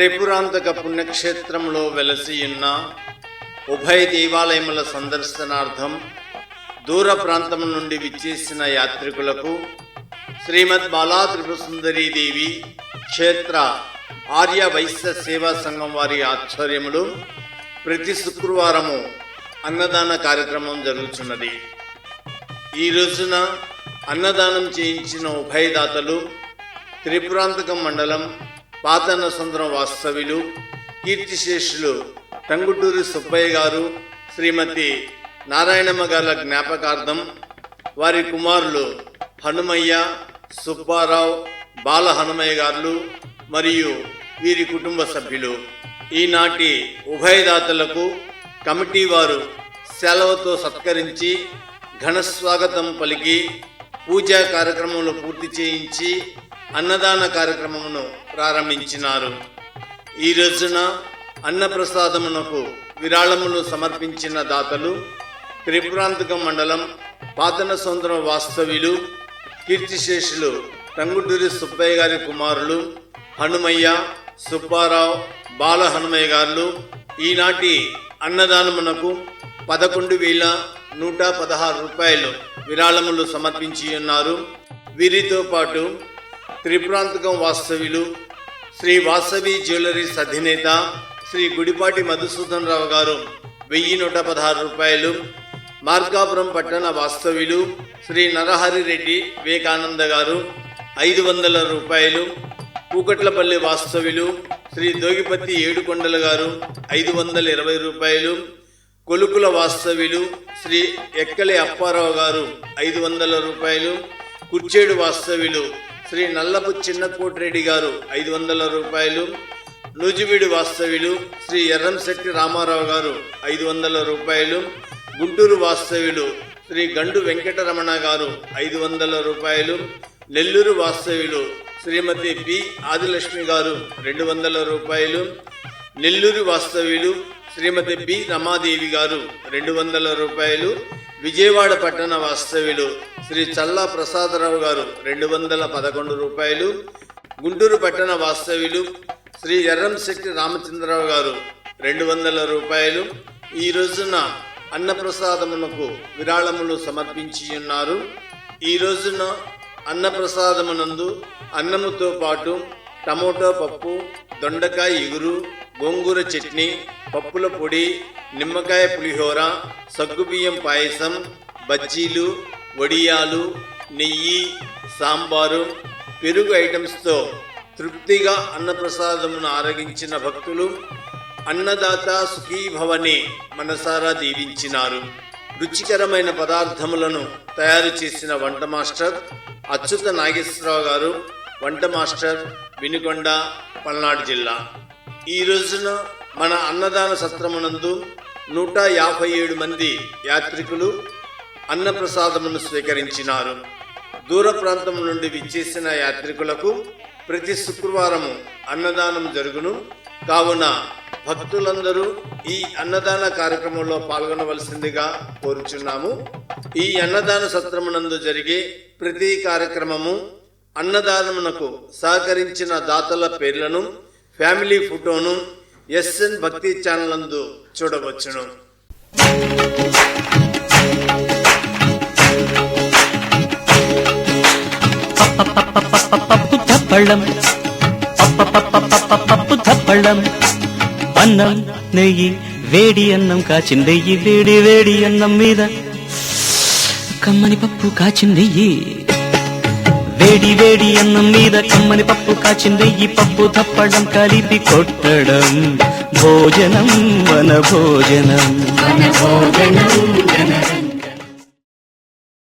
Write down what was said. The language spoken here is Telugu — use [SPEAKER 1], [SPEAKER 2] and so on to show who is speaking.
[SPEAKER 1] త్రిపురాంతక పుణ్యక్షేత్రంలో వెలసియున్న ఉభయ దేవాలయముల సందర్శనార్థం దూర ప్రాంతం నుండి విచ్చేసిన యాత్రికులకు శ్రీమద్ బాలా త్రిపురసుందరీదేవి క్షేత్ర ఆర్య వైశ్య సేవా సంఘం వారి ఆధ్వర్యములో ప్రతి శుక్రవారము అన్నదాన కార్యక్రమం జరుగుతున్నది. ఈ రోజున అన్నదానం చేయించిన ఉభయదాతలు త్రిపురాంతకం మండలం పాతనసంద్రం వాస్తవ్యులు కీర్తిశేషులు టంగుటూరి సుబ్బయ్య గారు, శ్రీమతి నారాయణమ్మ గారి జ్ఞాపకార్థం వారి కుమారులు హనుమయ్య, సుబ్బారావు, బాల హనుమయ్య గారు మరియు వీరి కుటుంబ సభ్యులు ఈనాటి ఉభయదాతలకు కమిటీ వారు సెలవుతో సత్కరించి ఘనస్వాగతం పలికి పూజా కార్యక్రమంలో పూర్తి చేయించి అన్నదాన కార్యక్రమమును ప్రారంభించినారు. ఈ రోజున అన్నప్రసాదమునకు విరాళములు సమర్పించిన దాతలు త్రిపురాంతకం మండలం పాతనసంద్రం వాస్తవ్యులు కీర్తిశేషులు టంగుటూరి సుబ్బయ్య గారి కుమారులు హనుమయ్య, సుబ్బారావు, బాల హనుమయ్య గారు ఈనాటి అన్నదానమునకు 11,116 రూపాయలు విరాళములు సమర్పించి ఉన్నారు. వీరితో పాటు త్రిపురాంతకం వాస్తవ్యులు శ్రీ వాసవి జ్యువెలరీస్ అధినేత శ్రీ గుడిపాటి మధుసూదన్ రావు గారు 1,116 రూపాయలు, మార్కాపురం పట్టణ వాస్తవ్యులు శ్రీ నరహరి రెడ్డి వివేకానంద గారు 500 రూపాయలు, కూకట్లపల్లి వాస్తవ్యులు శ్రీ దోగిపత్తి ఏడుకొండల గారు 520 రూపాయలు, కొలుకుల వాస్తవ్యులు శ్రీ ఎక్కలి అప్పారావు గారు 500 రూపాయలు, కుర్చేడు వాస్తవ్యులు శ్రీ నల్లపు చిన్నకోటిరెడ్డి గారు 500 రూపాయలు, నూజివీడు వాస్తవ్యులు శ్రీ ఎర్రంశెట్టి రామారావు గారు 500 రూపాయలు, గుంటూరు వాస్తవ్యులు శ్రీ గండు వెంకటరమణ గారు 500 రూపాయలు, నెల్లూరు వాస్తవ్యులు శ్రీమతి పి ఆదిలక్ష్మి గారు 200 రూపాయలు, నెల్లూరు వాస్తవ్యులు శ్రీమతి బి రమాదేవి గారు 200 రూపాయలు, విజయవాడ పట్టణ వాస్తవ్యులు శ్రీ చల్లా ప్రసాదరావు గారు 211 రూపాయలు, గుంటూరు పట్టణ వాస్తవ్యులు శ్రీ ఎర్రంశెట్టి రామచంద్రరావు గారు 200 రూపాయలు ఈ రోజున అన్నప్రసాదమునకు విరాళములు సమర్పించి ఉన్నారు. ఈ రోజున అన్నప్రసాదమునందు అన్నముతో పాటు టమోటో పప్పు, దొండకాయ ఇగురు, గోంగూర చట్నీ, పప్పుల పొడి, నిమ్మకాయ పులిహోర, సగ్గుబియ్యం పాయసం, బజ్జీలు, వడియాలు, నెయ్యి, సాంబారు, పెరుగు ఐటమ్స్తో తృప్తిగా అన్నప్రసాదమును ఆరగించిన భక్తులు అన్నదాత సుఖీభవని మనసారా దీవించినారు. రుచికరమైన పదార్థములను తయారు చేసిన వంట మాస్టర్ అచ్యుత నాగేశ్వరరావు గారు, వంట మాస్టర్, వినుకొండ, పల్నాడు జిల్లా. ఈ రోజున మన అన్నదాన సత్రమునందు 157 మంది యాత్రికులు అన్నప్రసాదమును స్వీకరించినారు. దూర ప్రాంతం నుండి విచ్చేసిన యాత్రికులకు ప్రతి శుక్రవారము అన్నదానం జరుగును. కావున భక్తులందరూ ఈ అన్నదాన కార్యక్రమంలో పాల్గొనవలసిందిగా కోరుచున్నాము. ఈ అన్నదాన సత్రమునందు జరిగే ప్రతి కార్యక్రమము అన్నదానమునకు సహకరించిన దాతల పేర్లను, ఫ్యామిలీ ఫోటోను ఎస్ఎన్ భక్తి ఛానల్ నందు చూడవచ్చును.
[SPEAKER 2] అన్నం నెయ్యి వేడి అన్నం కాచిందెయ్యి, వేడి వేడి అన్నం మీద కమ్మని పప్పు కాచిందెయ్యి, వేడి వేడి అన్నం మీద కమ్మని పప్పు కాచిందెయ్యి, పప్పు తప్పడం కలిపి కొట్టడం భోజనం వన భోజనం.